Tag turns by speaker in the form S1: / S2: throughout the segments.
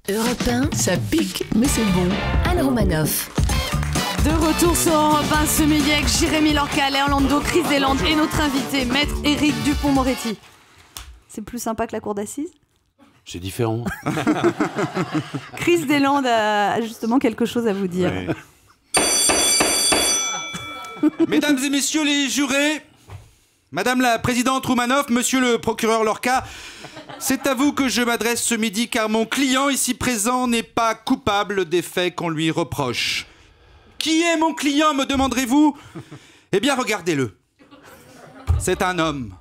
S1: Europe 1, ça pique, mais c'est bon. Anne Romanoff.
S2: De retour sur Europe 1 ce midi avec Jérémy Lorca, Orlando, Chris Deslandes et notre invité, maître Éric Dupond-Moretti. C'est plus sympa que la cour d'assises ?
S3: C'est différent.
S2: Chris Deslandes a justement quelque chose à vous dire.
S3: Ouais. Mesdames et messieurs les jurés, Madame la présidente Roumanoff, monsieur le procureur Lorca, c'est à vous que je m'adresse ce midi car mon client ici présent n'est pas coupable des faits qu'on lui reproche. Qui est mon client, me demanderez-vous ? Eh bien, regardez-le. C'est un homme.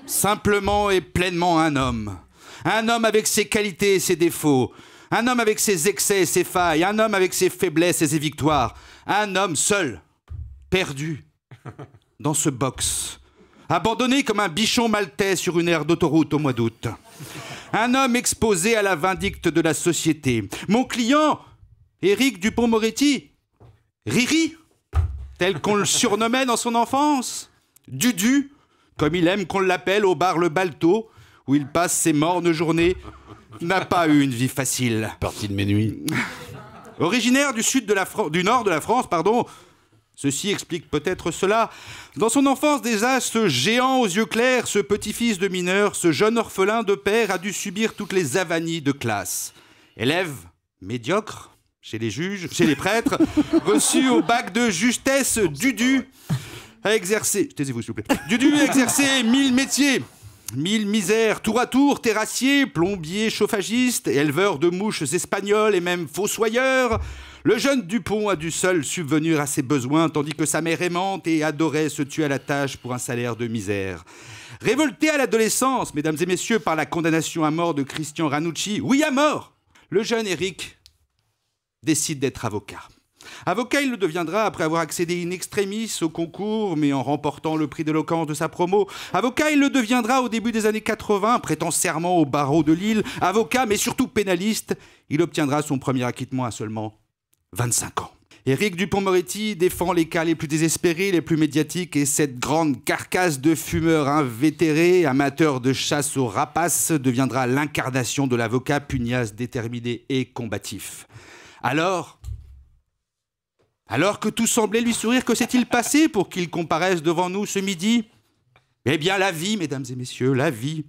S3: Simplement et pleinement un homme. Un homme avec ses qualités et ses défauts. Un homme avec ses excès et ses failles. Un homme avec ses faiblesses et ses victoires. Un homme seul, perdu, dans ce box. Abandonné comme un bichon maltais sur une aire d'autoroute au mois d'août. Un homme exposé à la vindicte de la société. Mon client, Éric Dupond-Moretti, Riri, tel qu'on le surnommait dans son enfance. Dudu, comme il aime qu'on l'appelle au bar Le Balto, où il passe ses mornes journées, n'a pas eu une vie facile.
S4: Partie de mes nuits.
S3: Originaire du nord de la France, ceci explique peut-être cela. Dans son enfance déjà, ce géant aux yeux clairs, ce petit-fils de mineur, ce jeune orphelin de père a dû subir toutes les avanies de classe. Élève médiocre chez les juges, chez les prêtres, reçu au bac de justesse, Dudu a exercé... Taisez-vous s'il vous plaît. Dudu a exercé 1000 métiers. 1000 misères, tour à tour, terrassier, plombier, chauffagiste, éleveur de mouches espagnoles et même fossoyeur. Le jeune Dupond a dû seul subvenir à ses besoins, tandis que sa mère aimante et adorait se tuer à la tâche pour un salaire de misère. Révolté à l'adolescence, mesdames et messieurs, par la condamnation à mort de Christian Ranucci, oui à mort, le jeune Éric décide d'être avocat. Avocat, il le deviendra après avoir accédé in extremis au concours, mais en remportant le prix d'éloquence de sa promo. Avocat, il le deviendra au début des années 80, prêtant serment au barreau de Lille. Avocat, mais surtout pénaliste, il obtiendra son premier acquittement à seulement 25 ans. Éric Dupond-Moretti défend les cas les plus désespérés, les plus médiatiques, et cette grande carcasse de fumeur invétéré, amateur de chasse aux rapaces, deviendra l'incarnation de l'avocat pugnace, déterminé et combatif. Alors que tout semblait lui sourire, que s'est-il passé pour qu'il comparaisse devant nous ce midi ? Eh bien, la vie, mesdames et messieurs, la vie.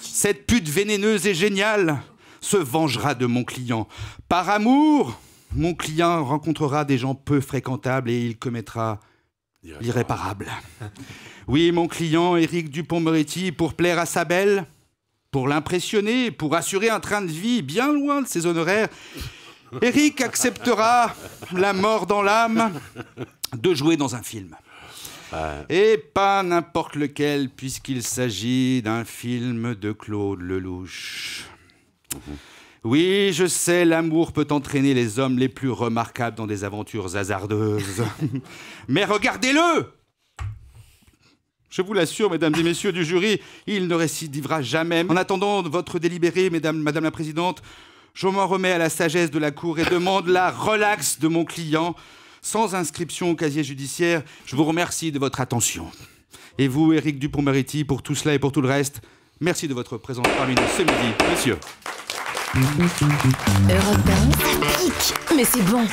S3: Cette pute vénéneuse et géniale se vengera de mon client. Par amour, mon client rencontrera des gens peu fréquentables et il commettra l'irréparable. Oui, mon client, Éric Dupond-Moretti, pour plaire à sa belle, pour l'impressionner, pour assurer un train de vie bien loin de ses honoraires, Éric acceptera la mort dans l'âme de jouer dans un film. Et pas n'importe lequel, puisqu'il s'agit d'un film de Claude Lelouch. Oui, je sais, l'amour peut entraîner les hommes les plus remarquables dans des aventures hasardeuses. Mais regardez-le! Je vous l'assure, mesdames et messieurs du jury, il ne récidivera jamais. En attendant votre délibéré, madame la présidente, je m'en remets à la sagesse de la Cour et demande la relaxe de mon client. Sans inscription au casier judiciaire, je vous remercie de votre attention. Et vous, Éric Dupond-Moretti, pour tout cela et pour tout le reste, merci de votre présence parmi nous ce midi, monsieur.
S1: Europe 1, ça pique, mais c'est bon.